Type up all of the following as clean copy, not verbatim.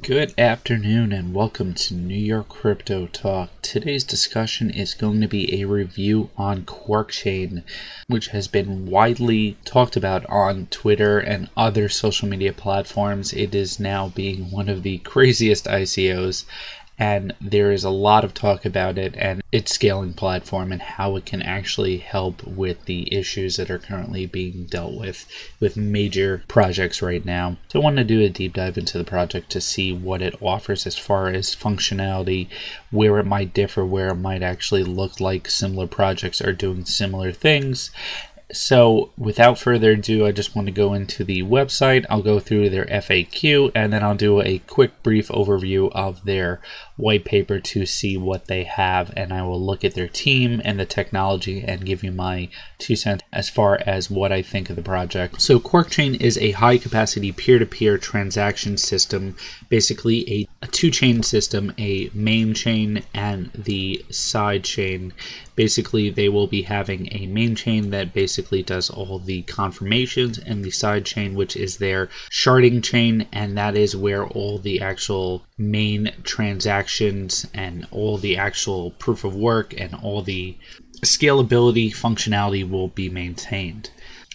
Good afternoon and welcome to New York Crypto Talk. Today's discussion is going to be a review on QuarkChain, which has been widely talked about on Twitter and other social media platforms. It is now being one of the craziest ICOs, and there is a lot of talk about it and its scaling platform and how it can actually help with the issues that are currently being dealt with major projects right now. So I want to do a deep dive into the project to see what it offers as far as functionality, where it might differ, where it might actually look like similar projects are doing similar things. So without further ado, I just want to go into the website. I'll go through their FAQ and then I'll do a quick brief overview of their white paper to see what they have, and I will look at their team and the technology and give you my 2 cents as far as what I think of the project. So QuarkChain is a high capacity peer-to-peer transaction system, basically a two-chain system, a main chain and the side chain. Basically, they will be having a main chain that basically does all the confirmations, and the side chain, which is their sharding chain, and that is where all the actual main transactions and all the actual proof of work and all the scalability functionality will be maintained.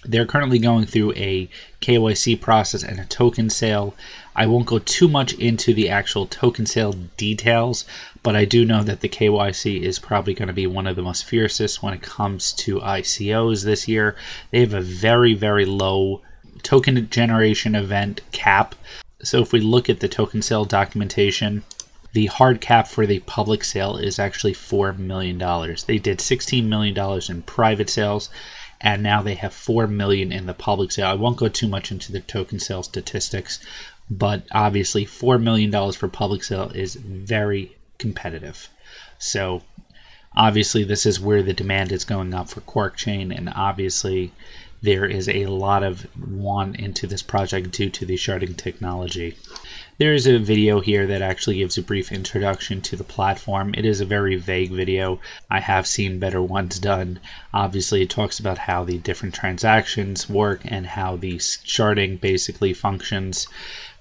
They're currently going through a KYC process and a token sale. I won't go too much into the actual token sale details, but I do know that the KYC is probably going to be one of the most fiercest when it comes to ICOs this year. They have a very, very low token generation event cap. So if we look at the token sale documentation, the hard cap for the public sale is actually $4 million. They did $16 million in private sales, and now they have $4 million in the public sale. I won't go too much into the token sale statistics, but obviously $4 million for public sale is very competitive. So obviously this is where the demand is going up for QuarkChain, and obviously there is a lot of want into this project due to the sharding technology. There is a video here that actually gives a brief introduction to the platform. It is a very vague video. I have seen better ones done. Obviously, it talks about how the different transactions work and how the sharding basically functions.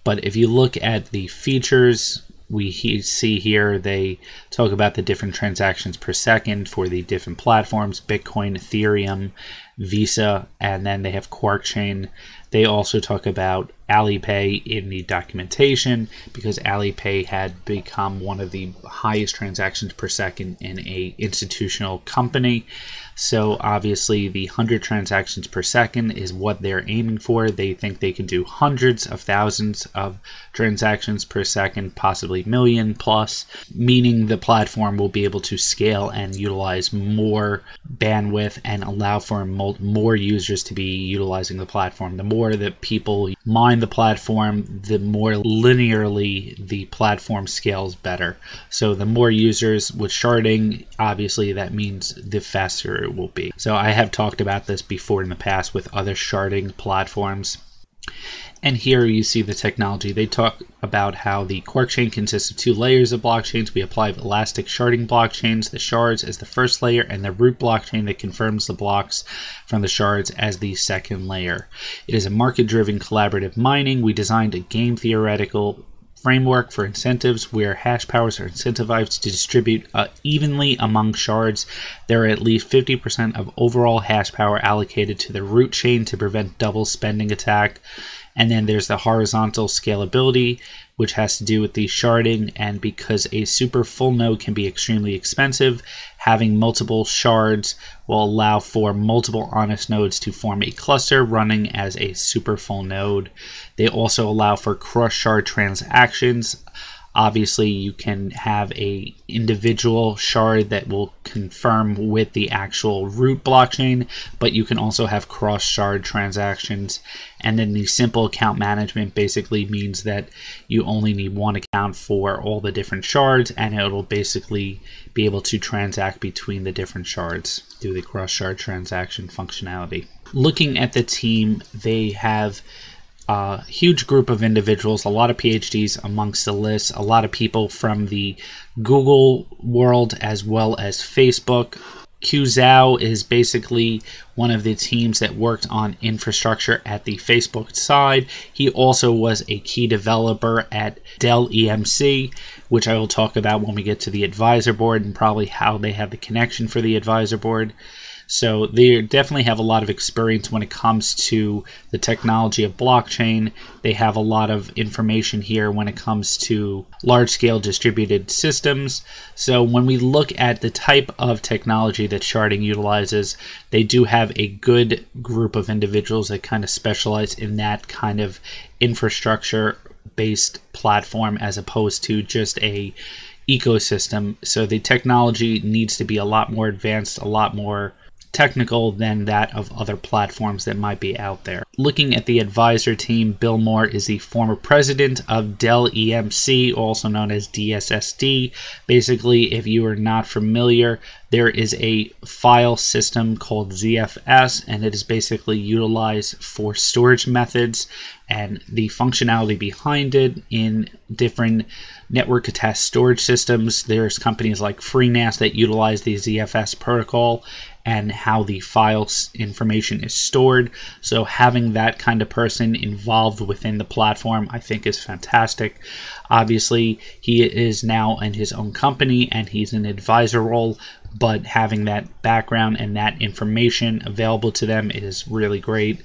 But if you look at the features, we see here they talk about the different transactions per second for the different platforms: Bitcoin, Ethereum, Visa, and then they have QuarkChain. They also talk about Alipay in the documentation, because Alipay had become one of the highest transactions per second in a institutional company. So obviously the 100 transactions per second is what they're aiming for. They think they can do hundreds of thousands of transactions per second, possibly million plus, meaning the platform will be able to scale and utilize more bandwidth and allow for more users to be utilizing the platform. The more that people mine the platform, the more linearly the platform scales better. So the more users with sharding, obviously that means the faster it will be. So I have talked about this before in the past with other sharding platforms. And here you see the technology. They talk about how the QuarkChain consists of 2 layers of blockchains. We apply elastic sharding blockchains, the shards as the first layer, and the root blockchain that confirms the blocks from the shards as the second layer. It is a market-driven collaborative mining. We designed a game theoretical framework for incentives where hash powers are incentivized to distribute evenly among shards. There are at least 50% of overall hash power allocated to the root chain to prevent double spending attack. And then there's the horizontal scalability, which has to do with the sharding, and because a super full node can be extremely expensive, having multiple shards will allow for multiple honest nodes to form a cluster running as a super full node. They also allow for cross-shard transactions. Obviously, you can have a individual shard that will confirm with the actual root blockchain, but you can also have cross-shard transactions. And then the simple account management basically means that you only need one account for all the different shards, and it'll basically be able to transact between the different shards through the cross-shard transaction functionality. Looking at the team, they have a huge group of individuals, a lot of PhDs amongst the list, a lot of people from the Google world as well as Facebook. Zhao is basically one of the teams that worked on infrastructure at the Facebook side. He also was a key developer at Dell EMC, which I will talk about when we get to the advisor board and probably how they have the connection for the advisor board. So they definitely have a lot of experience when it comes to the technology of blockchain. They have a lot of information here when it comes to large-scale distributed systems. So when we look at the type of technology that sharding utilizes, they do have a good group of individuals that kind of specialize in that kind of infrastructure-based platform as opposed to just a ecosystem. So the technology needs to be a lot more advanced, a lot more technical than that of other platforms that might be out there. Looking at the advisor team, Bill Moore is the former president of Dell EMC, also known as DSSD. Basically, if you are not familiar, there is a file system called ZFS, and it is basically utilized for storage methods, and the functionality behind it in different network attached storage systems. There's companies like FreeNAS that utilize the ZFS protocol and how the file information is stored. So having that kind of person involved within the platform, I think, is fantastic. Obviously, he is now in his own company and he's in an advisor role, but having that background and that information available to them is really great.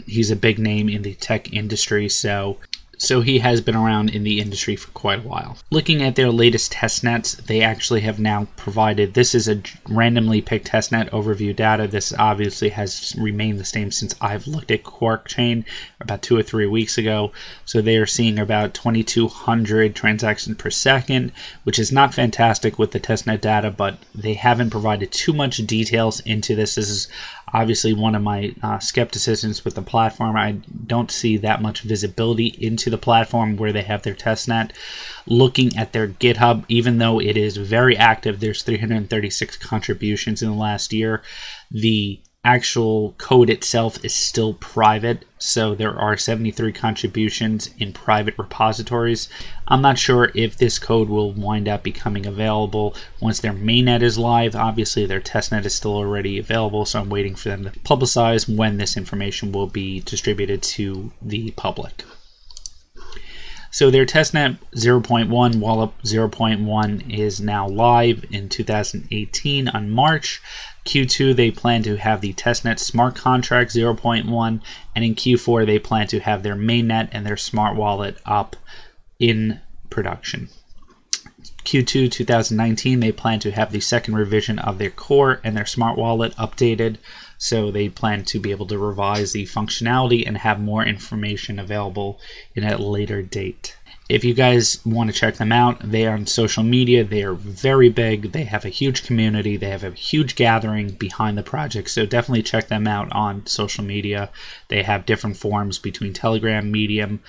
He's a big name in the tech industry, so he has been around in the industry for quite a while. Looking at their latest testnets, they actually have now provided, this is a randomly picked testnet overview data. This obviously has remained the same since I've looked at QuarkChain about 2 or 3 weeks ago. So they are seeing about 2,200 transactions per second, which is not fantastic with the testnet data, but they haven't provided too much details into this. This is obviously one of my skepticisms with the platform. I don't see that much visibility into the platform where they have their testnet. Looking at their GitHub, even though it is very active, there's 336 contributions in the last year. The actual code itself is still private, so there are 73 contributions in private repositories. I'm not sure if this code will wind up becoming available once their mainnet is live. Obviously their testnet is still already available, so I'm waiting for them to publicize when this information will be distributed to the public. So their testnet 0.1, Wallop 0.1 is now live in 2018 on March. Q2, they plan to have the testnet smart contract 0.1, and in Q4, they plan to have their mainnet and their smart wallet up in production. Q2 2019, they plan to have the second revision of their core and their smart wallet updated. So they plan to be able to revise the functionality and have more information available in a later date. If you guys want to check them out, they are on social media. They are very big. They have a huge community. They have a huge gathering behind the project. So definitely check them out on social media. They have different forums between Telegram, Medium,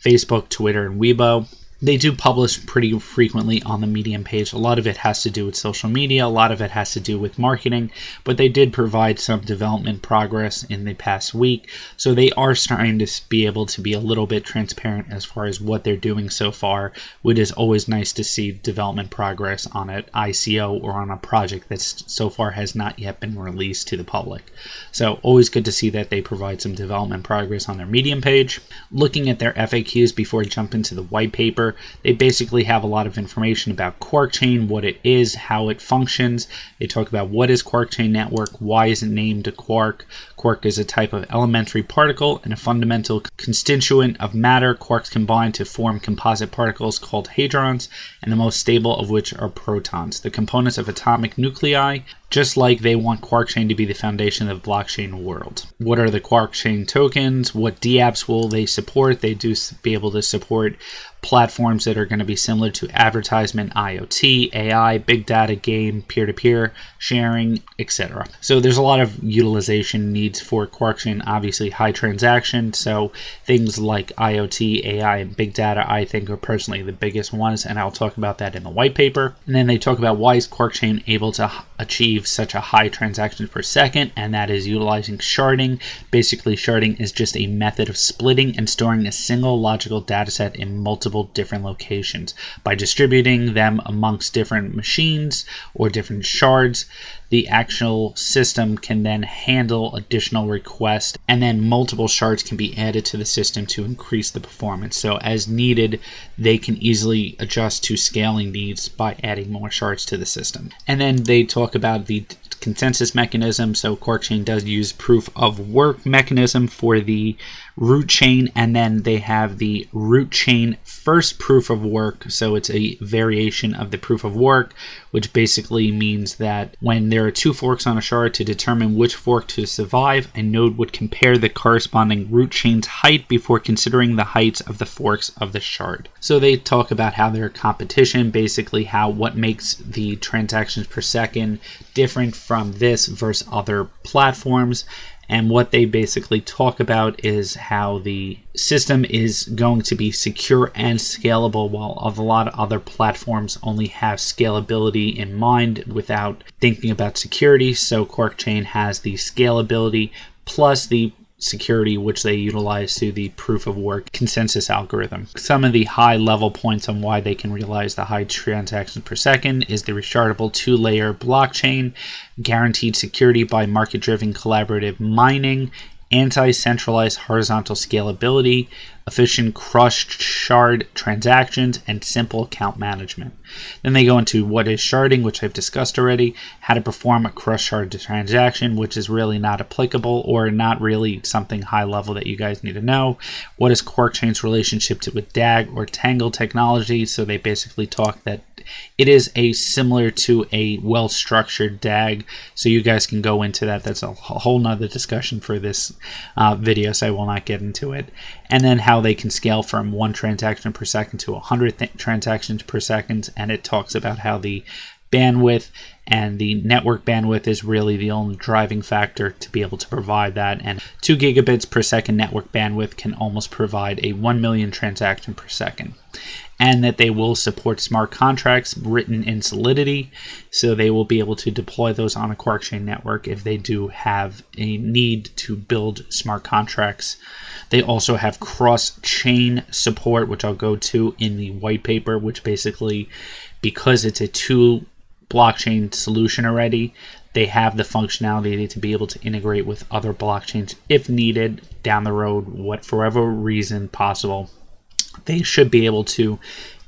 Facebook, Twitter, and Weibo. They do publish pretty frequently on the Medium page. A lot of it has to do with social media. A lot of it has to do with marketing, but they did provide some development progress in the past week. So they are starting to be able to be a little bit transparent as far as what they're doing so far, which is always nice to see development progress on an ICO or on a project that so far has not yet been released to the public. So always good to see that they provide some development progress on their Medium page. Looking at their FAQs before I jump into the white paper, they basically have a lot of information about QuarkChain, what it is, how it functions. They talk about what is QuarkChain network, why is it named a quark. Quark is a type of elementary particle and a fundamental constituent of matter. Quarks combine to form composite particles called hadrons, and the most stable of which are protons, the components of atomic nuclei, just like they want QuarkChain to be the foundation of the blockchain world. What are the QuarkChain tokens? What dApps will they support? They do be able to support platforms that are going to be similar to advertisement, IoT, AI, big data, game, peer-to-peer sharing, etc. So there's a lot of utilization needs for QuarkChain, obviously high transaction. So things like IoT, AI, and big data, I think, are personally the biggest ones, and I'll talk about that in the white paper. And then they talk about why is QuarkChain able to achieve such a high transactions per second, and that is utilizing sharding. Basically, sharding is just a method of splitting and storing a single logical dataset in multiple different locations by distributing them amongst different machines or different shards. the actual system can then handle additional requests, and then multiple shards can be added to the system to increase the performance. So as needed, they can easily adjust to scaling needs by adding more shards to the system. And then they talk about the consensus mechanism. So QuarkChain does use proof of work mechanism for the root chain, and then they have the root chain first proof of work. So it's a variation of the proof of work, which basically means that when there are two forks on a shard, to determine which fork to survive, a node would compare the corresponding root chain's height before considering the heights of the forks of the shard. So they talk about how their competition, basically what makes the transactions per second different from this versus other platforms. And what they basically talk about is how the system is going to be secure and scalable, while a lot of other platforms only have scalability in mind without thinking about security. So QuarkChain has the scalability plus the security, which they utilize through the proof of work consensus algorithm. Some of the high level points on why they can realize the high transactions per second is the reshardable 2-layer blockchain, guaranteed security by market-driven collaborative mining, anti-centralized horizontal scalability, efficient cross-shard transactions, and simple account management. Then they go into what is sharding, which I've discussed already, how to perform a cross-shard transaction, which is really not applicable or not really something high level that you guys need to know. What is QuarkChain's relationship with DAG or Tangle technology? So they basically talk that it is similar to a well-structured DAG, so you guys can go into that. That's a whole nother discussion for this video, so I will not get into it. And then how they can scale from 1 transaction per second to 100 transactions per second, and it talks about how the bandwidth and the network bandwidth is really the only driving factor to be able to provide that, and 2 gigabits per second network bandwidth can almost provide a 1 million transaction per second. And that they will support smart contracts written in Solidity, so they will be able to deploy those on a QuarkChain network if they do have a need to build smart contracts. They also have cross-chain support, which I'll go to in the white paper, which basically, because it's a 2-blockchain solution already, they have the functionality to be able to integrate with other blockchains if needed down the road, for whatever reason possible. They should be able to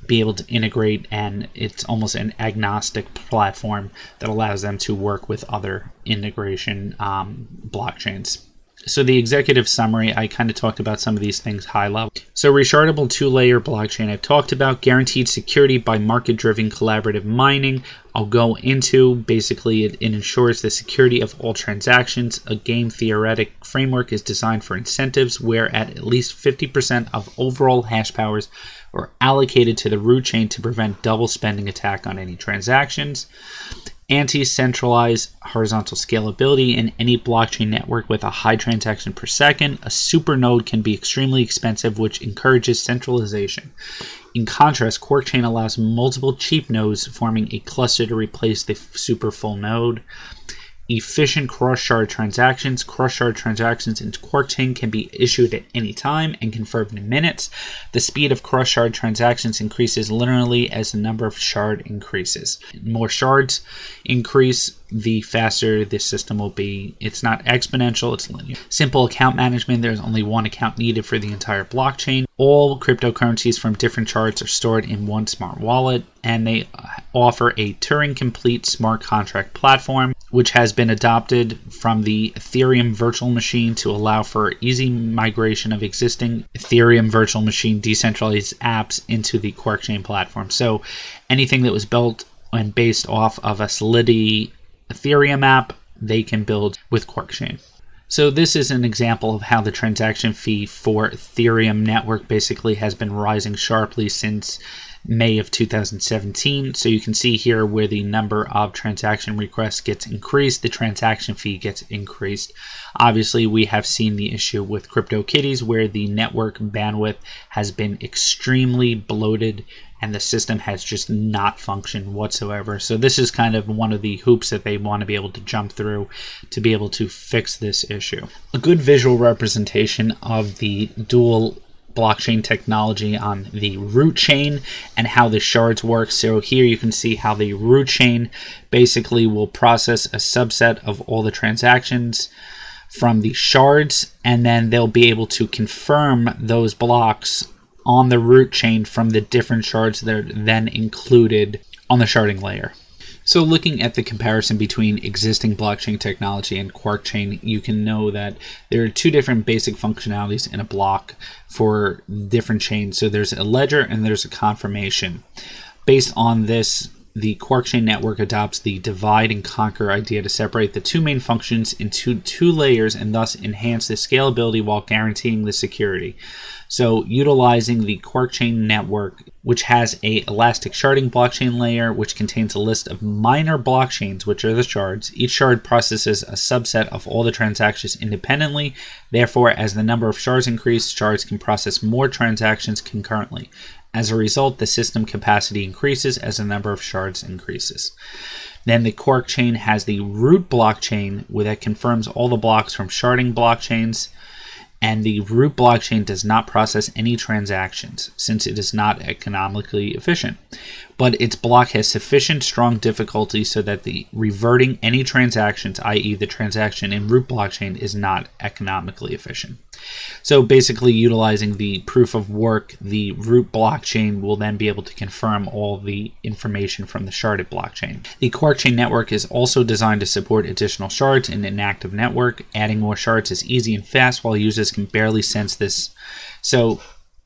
integrate, and it's almost an agnostic platform that allows them to work with other integration blockchains. So the executive summary, I kind of talked about some of these things high level. So reshardable 2-layer blockchain I've talked about, guaranteed security by market-driven collaborative mining. I'll go into, basically it ensures the security of all transactions. A game theoretic framework is designed for incentives where at least 50% of overall hash powers are allocated to the root chain to prevent double spending attack on any transactions. Anti-centralized horizontal scalability in any blockchain network with a high transaction per second. A super node can be extremely expensive, which encourages centralization. In contrast, QuarkChain allows multiple cheap nodes forming a cluster to replace the super full node. Efficient cross-shard transactions. Cross-shard transactions in QuarkChain can be issued at any time and confirmed in minutes. The speed of cross-shard transactions increases linearly as the number of shards increases. More shards increase, the faster this system will be. It's not exponential, it's linear. Simple account management. There's only 1 account needed for the entire blockchain. All cryptocurrencies from different shards are stored in one smart wallet, and they offer a Turing-complete smart contract platform, which has been adopted from the Ethereum virtual machine to allow for easy migration of existing Ethereum virtual machine decentralized apps into the QuarkChain platform. So anything that was built and based off of a Solidity Ethereum app, they can build with QuarkChain. So this is an example of how the transaction fee for Ethereum network basically has been rising sharply since May of 2017. So you can see here where the number of transaction requests gets increased, the transaction fee gets increased. Obviously, we have seen the issue with CryptoKitties where the network bandwidth has been extremely bloated and the system has just not functioned whatsoever. So this is kind of one of the hoops that they want to be able to jump through to be able to fix this issue. A good visual representation of the dual blockchain technology on the root chain and how the shards work. So here you can see how the root chain basically will process a subset of all the transactions from the shards, and then they'll be able to confirm those blocks on the root chain from the different shards that are then included on the sharding layer. So looking at the comparison between existing blockchain technology and QuarkChain, you can know that there are two different basic functionalities in a block for different chains. So there's a ledger and there's a confirmation. Based on this, the QuarkChain network adopts the divide and conquer idea to separate the two main functions into two layers and thus enhance the scalability while guaranteeing the security. So utilizing the QuarkChain network, which has a elastic sharding blockchain layer, which contains a list of minor blockchains, which are the shards. Each shard processes a subset of all the transactions independently. Therefore, as the number of shards increase, shards can process more transactions concurrently. As a result, the system capacity increases as the number of shards increases. Then the QuarkChain has the root blockchain, where that confirms all the blocks from sharding blockchains. And the root blockchain does not process any transactions since it is not economically efficient. But its block has sufficient strong difficulty so that the reverting any transactions, i.e. the transaction in root blockchain, is not economically efficient. So basically utilizing the proof of work, the root blockchain will then be able to confirm all the information from the sharded blockchain. The QuarkChain network is also designed to support additional shards in an active network. Adding more shards is easy and fast while users can barely sense this. So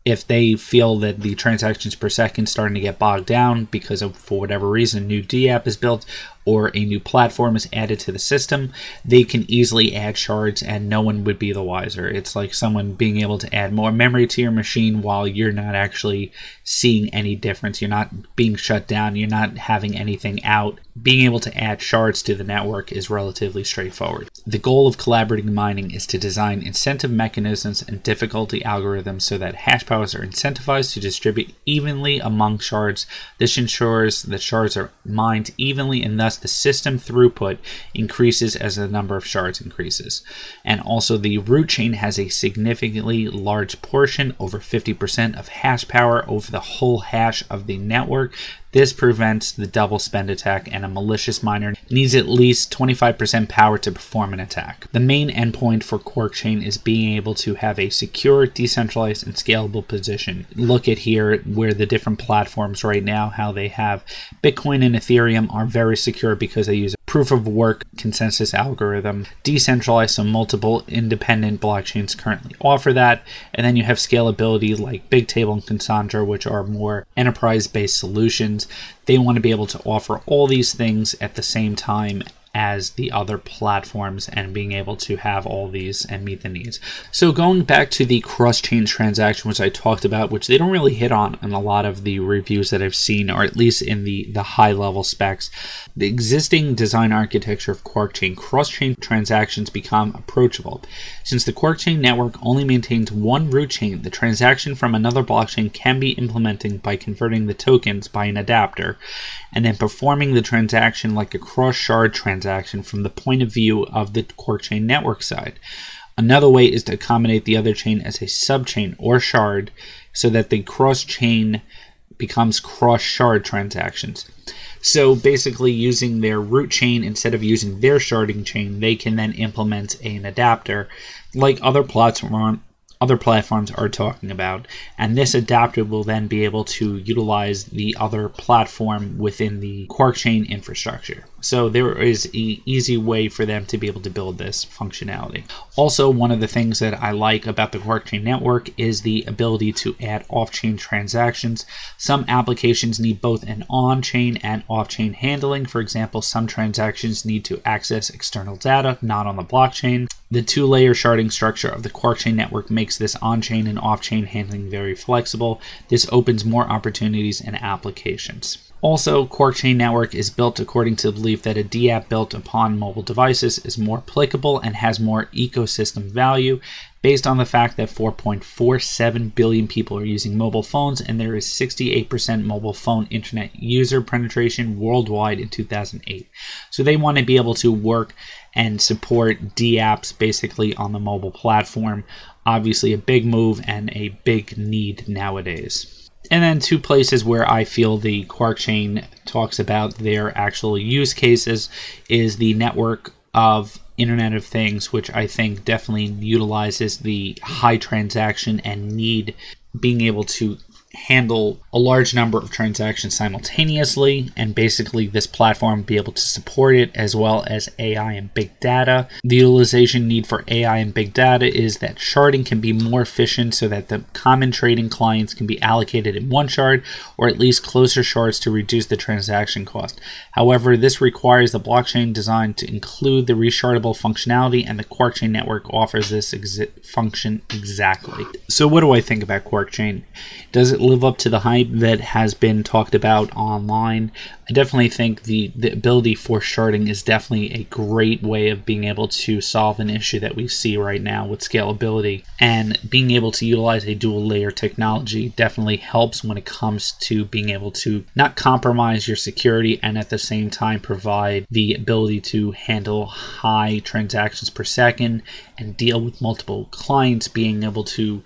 if they feel that the transactions per second is starting to get bogged down because of, for whatever reason, a new DApp is built or a new platform is added to the system, they can easily add shards and no one would be the wiser. It's like someone being able to add more memory to your machine while you're not actually seeing any difference. You're not being shut down. You're not having anything out. Being able to add shards to the network is relatively straightforward. The goal of collaborative mining is to design incentive mechanisms and difficulty algorithms so that hash powers are incentivized to distribute evenly among shards. This ensures that shards are mined evenly and thus the system throughput increases as the number of shards increases. And also the root chain has a significantly large portion, over 50% of hash power over the whole hash of the network. This prevents the double spend attack, and a malicious miner needs at least 25% power to perform an attack. The main endpoint for QuarkChain is being able to have a secure, decentralized, and scalable position. Look at here where the different platforms right now, how they have Bitcoin and Ethereum are very secure because they use a proof of work consensus algorithm. Decentralized, so multiple independent blockchains currently offer that. And then you have scalability like Bigtable and Cassandra, which are more enterprise-based solutions. They want to be able to offer all these things at the same time as the other platforms and being able to have all these and meet the needs. So going back to the cross-chain transaction, which I talked about, which they don't really hit on in a lot of the reviews that I've seen, or at least in the high-level specs. The existing design architecture of QuarkChain, cross-chain transactions become approachable. Since the QuarkChain network only maintains one root chain, the transaction from another blockchain can be implemented by converting the tokens by an adapter and then performing the transaction like a cross-shard transaction from the point of view of the QuarkChain network side. Another way is to accommodate the other chain as a subchain or shard so that the cross-chain becomes cross-shard transactions. So basically using their root chain instead of using their sharding chain, they can then implement an adapter like other platforms are talking about, and this adapter will then be able to utilize the other platform within the QuarkChain infrastructure. So there is an easy way for them to be able to build this functionality. Also, one of the things that I like about the QuarkChain network is the ability to add off-chain transactions. Some applications need both an on-chain and off-chain handling. For example, some transactions need to access external data not on the blockchain. The two-layer sharding structure of the QuarkChain network makes this on-chain and off-chain handling very flexible. This opens more opportunities and applications. Also, QuarkChain network is built according to the belief that a DApp built upon mobile devices is more applicable and has more ecosystem value based on the fact that 4.47 billion people are using mobile phones and there is 68% mobile phone internet user penetration worldwide in 2008. So they want to be able to work and support DApps basically on the mobile platform. obviously a big move and a big need nowadays. And then two places where I feel the QuarkChain talks about their actual use cases is the network of Internet of Things, which I think definitely utilizes the high transaction and need being able to handle a large number of transactions simultaneously, and basically this platform be able to support it, as well as AI and big data. The utilization need for AI and big data is that sharding can be more efficient so that the common trading clients can be allocated in one shard, or at least closer shards to reduce the transaction cost. However, this requires the blockchain design to include the reshardable functionality, and the QuarkChain network offers this function exactly. So what do I think about QuarkChain? Does it live up to the hype that has been talked about online? I definitely think the ability for sharding is definitely a great way of being able to solve an issue that we see right now with scalability, and being able to utilize a dual layer technology definitely helps when it comes to being able to not compromise your security and at the same time provide the ability to handle high transactions per second and deal with multiple clients, being able to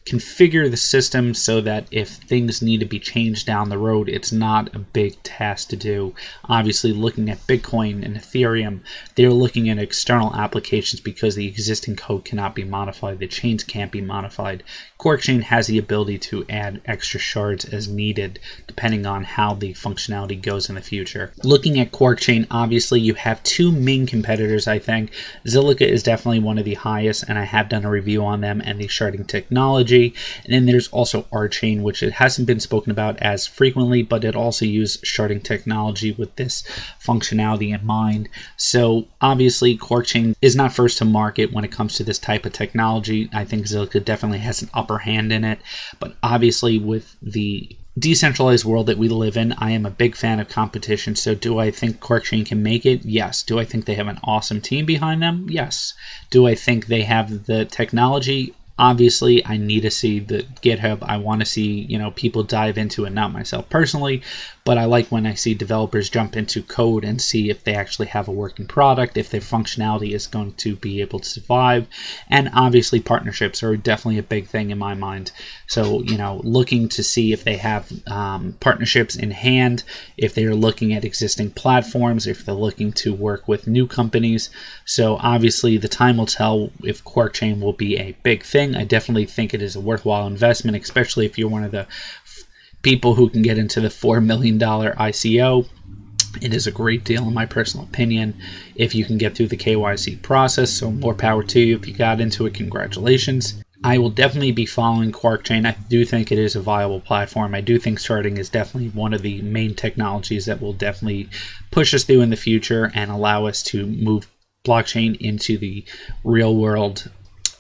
configure the system so that if things need to be changed down the road, it's not a big task to do. Obviously, looking at Bitcoin and Ethereum, they're looking at external applications because the existing code cannot be modified, the chains can't be modified. QuarkChain has the ability to add extra shards as needed, depending on how the functionality goes in the future. Looking at QuarkChain, obviously, you have two main competitors, I think. Zilliqa is definitely one of the highest, and I have done a review on them and the sharding technology. And then there's also QuarkChain, which it hasn't been spoken about as frequently, but it also uses sharding technology with this functionality in mind. So obviously QuarkChain is not first to market when it comes to this type of technology. I think Zilliqa definitely has an upper hand in it, but obviously with the decentralized world that we live in, I am a big fan of competition. So do I think QuarkChain can make it? Yes. Do I think they have an awesome team behind them? Yes. Do I think they have the technology? Obviously, I need to see the GitHub. I want to see, people dive into it, not myself personally, but I like when I see developers jump into code and see if they actually have a working product, if their functionality is going to be able to survive. And obviously, partnerships are definitely a big thing in my mind. So, looking to see if they have partnerships in hand, if they're looking at existing platforms, if they're looking to work with new companies. So obviously, the time will tell if QuarkChain will be a big thing. I definitely think it is a worthwhile investment, especially if you're one of the people who can get into the $4 million ICO. It is a great deal in my personal opinion if you can get through the KYC process, so more power to you. If you got into it, congratulations. I will definitely be following QuarkChain. I do think it is a viable platform. I do think sharding is definitely one of the main technologies that will definitely push us through in the future and allow us to move blockchain into the real world.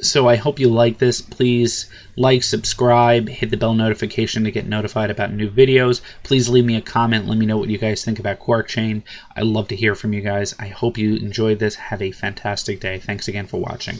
So I hope you like this. Please like, subscribe, hit the bell notification to get notified about new videos. Please leave me a comment. Let me know what you guys think about QuarkChain. I'd love to hear from you guys. I hope you enjoyed this. Have a fantastic day. Thanks again for watching.